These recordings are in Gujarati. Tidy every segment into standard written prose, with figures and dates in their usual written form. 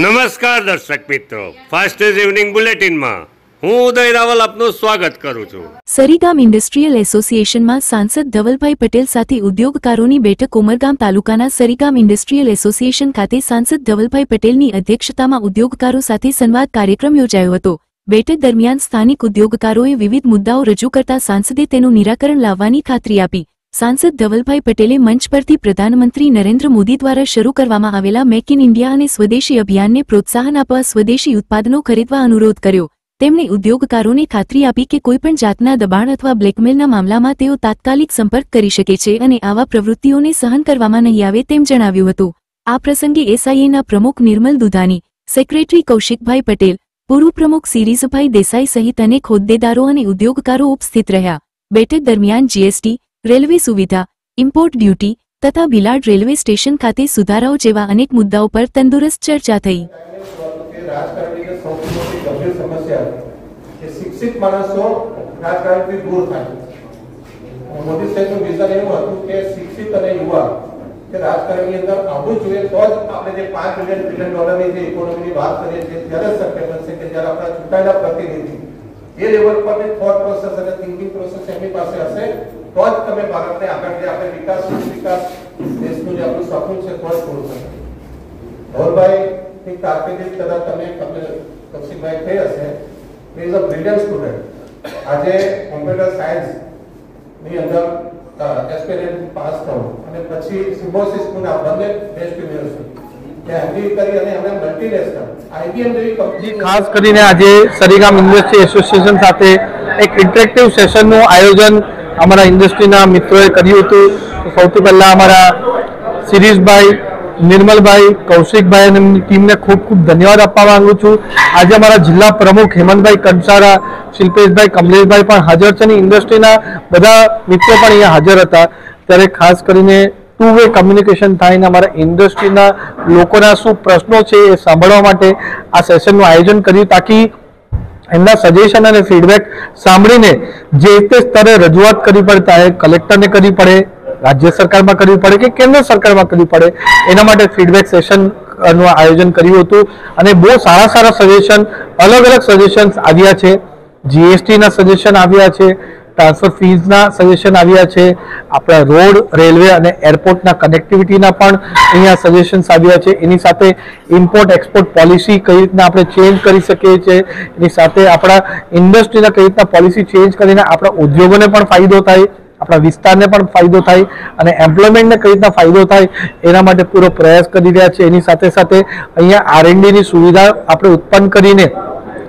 નમસ્કાર દર્શક મિત્રો, ફાસ્ટેસ્ટ ઇવનિંગ બુલેટિનમાં હું ઉદય રાવલ આપનું સ્વાગત કરું છું। સરીગામ ઇન્ડસ્ટ્રીયલ એસોસિએશનમાં સાંસદ ધવલભાઈ પટેલ સાથે ઉદ્યોગકારોની બેઠક। ઉમરગામ તાલુકાના સરીગામ ઇન્ડસ્ટ્રીયલ એસોસિએશન ખાતે સાંસદ ધવલભાઈ પટેલની અધ્યક્ષતામાં ઉદ્યોગકારો સાથે સંવાદ કાર્યક્રમ યોજાયો હતો। બેઠક દરમિયાન સ્થાનિક ઉદ્યોગકારોએ વિવિધ મુદ્દાઓ રજૂ કરતા સાંસદે તેનું નિરાકરણ લાવવાની ખાતરી આપી। સાંસદ ધવલભાઈ પટેલે મંચ પરથી પ્રધાનમંત્રી નરેન્દ્ર મોદી દ્વારા શરૂ કરવામાં આવેલા મેક ઇન ઇન્ડિયા અને સ્વદેશી અભિયાનને પ્રોત્સાહન આપવા સ્વદેશી ઉત્પાદનો ખરીદવા અનુરોધ કર્યો। તેમણે ઉદ્યોગકારોને ખાતરી આપી કે કોઈપણ જાતના દબાણ અથવા બ્લેકમેલના મામલામાં તેઓ તાત્કાલિક સંપર્ક કરી શકે છે અને આવા પ્રવૃત્તિઓને સહન કરવામાં નહીં આવે તેમ જણાવ્યું હતું। આ પ્રસંગે એસઆઈએના પ્રમુખ નિર્મલ દુધાની, સેક્રેટરી કૌશિકભાઈ પટેલ, પૂર્વ પ્રમુખ સિરીઝભાઈ દેસાઈ સહિત અનેક હોદ્દેદારો અને ઉદ્યોગકારો ઉપસ્થિત રહ્યા। બેઠક દરમિયાન જીએસટી, રેલવે સુવિધા, ઇમ્પોર્ટ ડ્યુટી તથા ભિલાડ રેલવે સ્ટેશન ખાતે સુધારાઓ જેવા અનેક મુદ્દાઓ પર તંદુરસ્ત ચર્ચા થઈ। શિક્ષિત માણસો રાજકારણથી દૂર થાય। મોદી સાહેબનું વિઝન એવું હતું કે શિક્ષિત અને યુવા કે રાજકારણની અંદર આવવું જોઈએ, તો જ આપણે જે $5 બિલિયન ડોલરની જે ઇકોનોમીની વાત કરીએ છીએ ત્યારે શક્ય બનશે કે જ્યારે આપણા ચૂંટાયેલા પ્રતિનિધિ એ લેવલ પરની થોટ પ્રોસેસ અને થિંકિંગ પ્રોસેસ એમની પાસે હશે તો જ તમે ભારતને આગળ જે આપણે વિકાસ દેશનું જે આપણું સપનું છે તો જ પૂરું થશે। ધવલભાઈની કારકિર્દી કદાચ તમે કૌશિકભાઈ થઈ હશે, he is a brilliant student। આજે કોમ્પ્યુટર સાયન્સ ની અંદર એસ્પિરન્ટ પાસ થયું અને પછી સિમ્બોસિસ પુના બંને બેસ્ટ યુનિવર્સિટી કે એમબી કરી અને અમે મલ્ટીનેશનલ આઈબીએમ જેવી કંપની ખાસ કરીને આજે સરીગામ ઇન્ડસ્ટ્રી એસોસિએશન સાથે એક ઇન્ટરેક્ટિવ સેશનનું આયોજન અમારા ઇન્ડસ્ટ્રીના મિત્રોએ કર્યું હતું। સૌથી પહેલા અમારા શિરીષભાઈ, નિર્મલભાઈ, કૌશિકભાઈ અને એમની ટીમને ખૂબ ખૂબ ધન્યવાદ આપવા માંગુ છું। આજે અમારા જિલ્લા પ્રમુખ હેમંતભાઈ કંસારા, શિલ્પેશભાઈ, કમલેશભાઈ પણ હાજર છે અને ઇન્ડસ્ટ્રીના બધા મિત્રો પણ અહીંયા હાજર હતા। ત્યારે ખાસ કરીને ટુ વે કમ્યુનિકેશન થાય ને અમારા ઇન્ડસ્ટ્રીના લોકોના શું પ્રશ્નો છે એ સાંભળવા માટે આ સેશનનું આયોજન કર્યું, તાકી એમના સજેશન અને ફીડબેક સાંભળીને જે તે સ્તરે રજૂઆત કરવી પડે, ચાહે કલેક્ટરને કરવી પડે, રાજ્ય સરકારમાં કરવી પડે કે કેન્દ્ર સરકારમાં કરવી પડે, એના માટે ફીડબેક સેશનનું આયોજન કર્યું હતું અને બહુ સારા સારા સજેશન, અલગ અલગ સજેશન્સ આવ્યા છે। જીએસટીના સજેશન આવ્યા છે, ટ્રાન્સફર ફીઝના સજેશન આવ્યા છે, આપણા રોડ, રેલવે અને એરપોર્ટના કનેક્ટિવિટીના પણ અહીંયા સજેશન્સ આવ્યા છે। એની સાથે ઇમ્પોર્ટ એક્સપોર્ટ પોલિસી કઈ રીતના આપણે ચેન્જ કરી શકીએ છીએ, એની સાથે આપણા ઇન્ડસ્ટ્રીના કઈ રીતના પોલિસી ચેન્જ કરીને આપણા ઉદ્યોગોને પણ ફાયદો થાય, આપણા વિસ્તારને પણ ફાયદો થાય અને એમ્પ્લોયમેન્ટને કઈ રીતના ફાયદો થાય એના માટે પૂરો પ્રયાસ કરી રહ્યા છે। એની સાથે સાથે અહીંયા R&Dની સુવિધા આપણે ઉત્પન્ન કરીને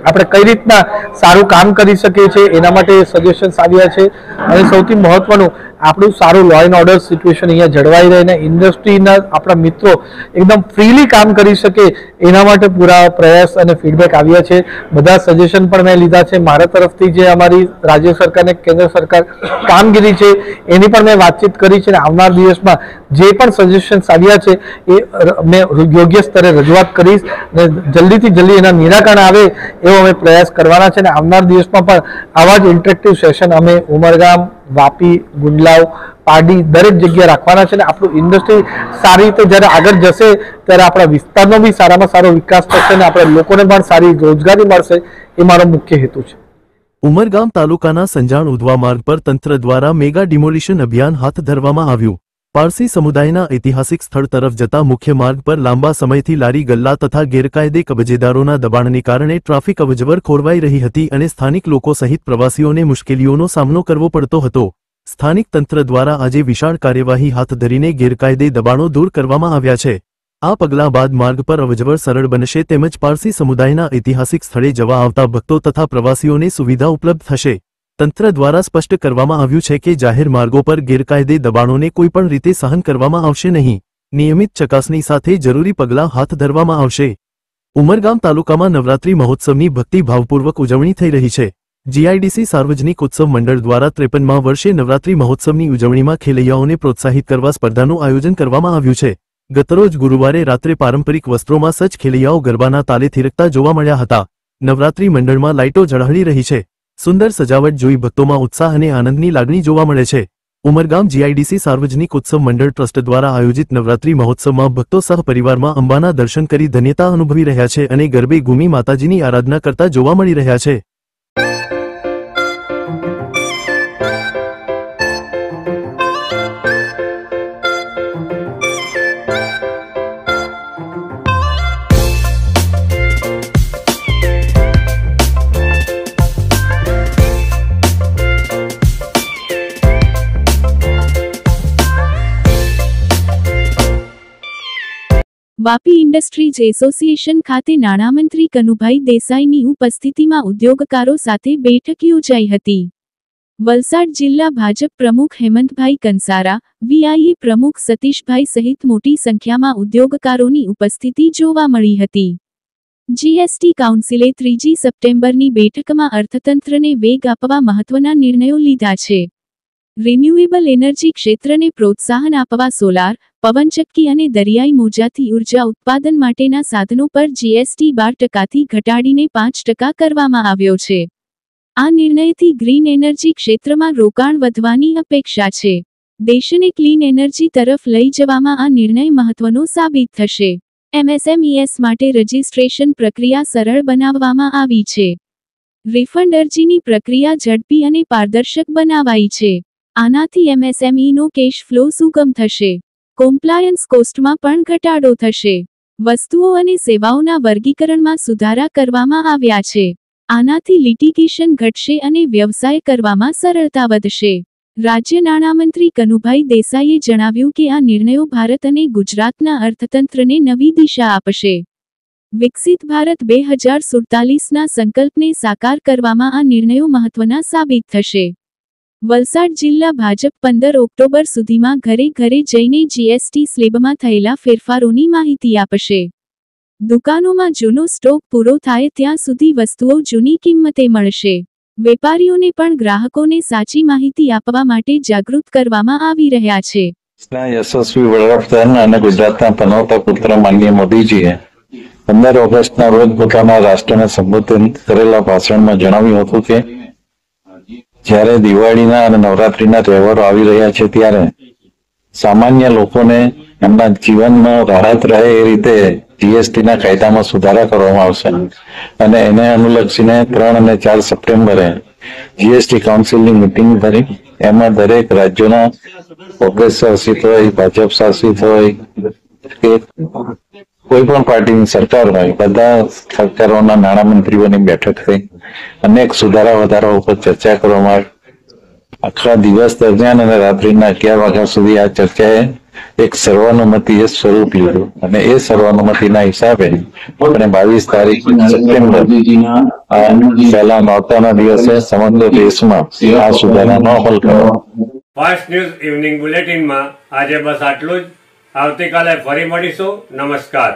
આપણે કઈ રીતના સારું કામ કરી શકીએ છીએ એના માટે સજેશન્સ આવ્યા છે અને સૌથી મહત્વનું આપણું સારું લો એન્ડ ઓર્ડર સિચ્યુએશન અહીંયા જળવાઈ રહે અને ઇન્ડસ્ટ્રીના આપણા મિત્રો એકદમ ફ્રીલી કામ કરી શકે એના માટે પૂરા પ્રયાસ અને ફીડબેક આવ્યા છે। બધા સજેશન પણ મેં લીધા છે। મારા તરફથી જે અમારી રાજ્ય સરકાર અને કેન્દ્ર સરકાર કામગીરી છે એની પણ મેં વાતચીત કરી છે અને આવનાર દિવસમાં જે પણ સજેશન્સ આવ્યા છે એ મેં યોગ્ય સ્તરે રજૂઆત કરીશ અને જલ્દીથી જલ્દી એના નિરાકરણ આવે એવો અમે પ્રયાસ કરવાના છે અને આવનાર દિવસમાં પણ આવા જ ઇન્ટરેક્ટિવ સેશન અમે ઉમરગામ, વાપી, ગુંડલાવ, પારડી દરેક જગ્યાએ રાખવાના છે અને આપણું ઇન્ડસ્ટ્રી સારી રીતે જ્યારે આગળ જશે ત્યારે આપણા વિસ્તારનો બી સારામાં સારો વિકાસ થશે અને આપણા લોકોને પણ સારી રોજગારી મળશે, એ મારો મુખ્ય હેતુ છે। ઉમરગામ તાલુકાના સંજાણ ઉધવા માર્ગ પર તંત્ર દ્વારા મેગા ડિમોલિશન અભિયાન હાથ ધરવામાં આવ્યું। પારસી સમુદાયના ઐતિહાસિક સ્થળ તરફ જતા મુખ્ય માર્ગ પર લાંબા સમયથી લારી ગલ્લા તથા ગેરકાયદે કબજેદારોના દબાણને કારણે ટ્રાફિક અવરજવર ખોરવાઈ રહી હતી અને સ્થાનિક લોકો સહિત પ્રવાસીઓને મુશ્કેલીઓનો સામનો કરવો પડતો હતો। સ્થાનિક તંત્ર દ્વારા આજે વિશાળ કાર્યવાહી હાથ ધરીને ગેરકાયદે દબાણો દૂર કરવામાં આવ્યા છે। આ પગલા બાદ માર્ગ પર અવરજવર સરળ બનશે તેમજ પારસી સમુદાયના ઐતિહાસિક સ્થળે જવા આવતા ભક્તો તથા પ્રવાસીઓને સુવિધા ઉપલબ્ધ થશે। તંત્ર દ્વારા સ્પષ્ટ કરવામાં આવ્યું છે કે જાહેર માર્ગો પર ગેરકાયદે દબાણોને કોઈપણ રીતે સહન કરવામાં આવશે નહીં। નિયમિત ચકાસણી સાથે જરૂરી પગલાં હાથ ધરવામાં આવશે। ઉમરગામ તાલુકામાં નવરાત્રી મહોત્સવની ભક્તિભાવપૂર્વક ઉજવણી થઈ રહી છે। જીઆઈડીસી સાર્વજનિક ઉત્સવ મંડળ દ્વારા 53મા વર્ષે નવરાત્રી મહોત્સવની ઉજવણીમાં ખેલૈયાઓને પ્રોત્સાહિત કરવા સ્પર્ધાનું આયોજન કરવામાં આવ્યું છે। ગતરોજ ગુરુવારે રાત્રે પારંપરિક વસ્ત્રોમાં સજ્જ ખેલૈયાઓ ગરબાના તાલે થિરકતા જોવા મળ્યા હતા। નવરાત્રી મંડળમાં લાઇટો ઝળહળી રહી છે। સુંદર સજાવટ જોઈ ભક્તોમાં ઉત્સાહ અને આનંદની લાગણી જોવા મળે છે। ઉમરગામ જીઆઈડીસી સાર્વજનિક ઉત્સવ મંડળ ટ્રસ્ટ દ્વારા આયોજિત નવરાત્રી મહોત્સવમાં ભક્તો સહ પરિવારમાં અંબાના દર્શન કરી ધન્યતા અનુભવી રહ્યા છે અને ગરબે ઘૂમી માતાજીની આરાધના કરતા જોવા મળી રહ્યા છે. વાપી ઇન્ડસ્ટ્રીઝ એસોસિએશન ખાતે નાણામંત્રી કનુભાઈ દેસાઈની ઉપસ્થિતિમાં ઉદ્યોગકારો સાથે બેઠક યોજાઈ હતી. વલસાડ જિલ્લા ભાજપ પ્રમુખ હેમંતભાઈ કંસારા, વીઆઈએ પ્રમુખ સતીશભાઈ સહિત મોટી સંખ્યામાં ઉદ્યોગકારોની ઉપસ્થિતિ જોવા મળી હતી. જીએસટી કાઉન્સિલે 3જી સપ્ટેમ્બરની બેઠકમાં અર્થતંત્રને વેગ આપવા મહત્વના નિર્ણયો લીધા છે. રિન્યુએબલ એનર્જી ક્ષેત્રને પ્રોત્સાહન આપવા સોલાર, પવનચક્કી અને દરિયાઈ મોજાથી ઉર્જા ઉત્પાદન માટેના સાધનો પર જીએસટી 12%થી ઘટાડીને 5% કરવામાં આવ્યો છે. આ નિર્ણયથી ગ્રીન એનર્જી ક્ષેત્રમાં રોકાણ વધવાની અપેક્ષા છે. દેશને ક્લીન એનર્જી તરફ લઈ જવામાં આ નિર્ણય મહત્વનો સાબિત થશે. એમએસએમઈએસ માટે રજિસ્ટ્રેશન પ્રક્રિયા સરળ બનાવવામાં આવી છે. રિફંડ અરજીની પ્રક્રિયા ઝડપી અને પારદર્શક બનાવાઈ છે. આનાથી એમએસએમઈનો કેશ ફ્લો સુગમ થશે. કોમ્પ્લાયન્સ કોસ્ટમાં પણ ઘટાડો થશે. વસ્તુઓ અને સેવાઓના વર્ગીકરણમાં સુધારા કરવામાં આવ્યા છે. આનાથી લિટિગેશન ઘટશે અને વ્યવસાય કરવામાં સરળતા વધશે. રાજ્ય નાણામંત્રી કનુભાઈ દેસાઈએ જણાવ્યું કે આ નિર્ણયો ભારત અને ગુજરાતના અર્થતંત્રને નવી દિશા આપશે. વિકસિત ભારત 2047ના સંકલ્પને સાકાર કરવામાં આ નિર્ણયો મહત્વના સાબિત થશે. વલસાડ જિલ્લા ભાજપ 15 ઓક્ટોબર સુધીમાં ઘરે ઘરે જઈને જીએસટી સ્લેબમાં થયેલા ફેરફારોની માહિતી આપશે. દુકાનોમાં જૂનો સ્ટોક પૂરો થાય ત્યાં સુધી વસ્તુઓ જૂની કિંમતે મળશે. વેપારીઓને પણ ગ્રાહકોને સાચી માહિતી આપવા માટે જાગૃત કરવામાં આવી રહ્યા છે. યશસ્વી વડાપ્રધાન અને ગુજરાતના પનોતા પુત્ર માનનીય મોદીજીએ 15 ઓગસ્ટના રોજ પોતાના રાષ્ટ્રને સંબોધિત કરેલા ભાષણમાં જણાવ્યું હતું કે જ્યારે દિવાળીના અને નવરાત્રીના તહેવારો આવી રહ્યા છે ત્યારે સામાન્ય લોકોને એમના જીવનમાં રાહત રહે એ રીતે જીએસટીના કાયદામાં સુધારા કરવામાં આવશે અને એને અનુલક્ષીને 3 અને 4 સપ્ટેમ્બરે જીએસટી કાઉન્સિલની મિટિંગ ભરી એમાં દરેક રાજ્યોના કોંગ્રેસ શાસિત હોય, ભાજપ શાસિત હોય કે કોઈ પણ પાર્ટીની સરકાર હોય, બધા સરકારોના નાણામંત્રીઓની બેઠક થઈ અનેક સુધારા વધારા ઉપર ચર્ચા કરવામાં આવી. આખા દિવસ દરમિયાન અને રાત્રિના 11 વાગ્યા સુધી આ ચર્ચાએ એક સર્વાનુમતિએ સ્વરૂપ લીધું અને એ સર્વાનુમતિના હિસાબે આપણે 22 તારીખ સપ્ટેમ્બર પહેલા નોરતાના દિવસે સમગ્ર દેશમાં આ સુધારાનો અમલ કર્યો. ફાસ્ટ ન્યૂઝ ઇવનિંગ બુલેટિનમાં આજે બસ આટલું જ. આવતીકાલે ફરી મળીશું. નમસ્કાર.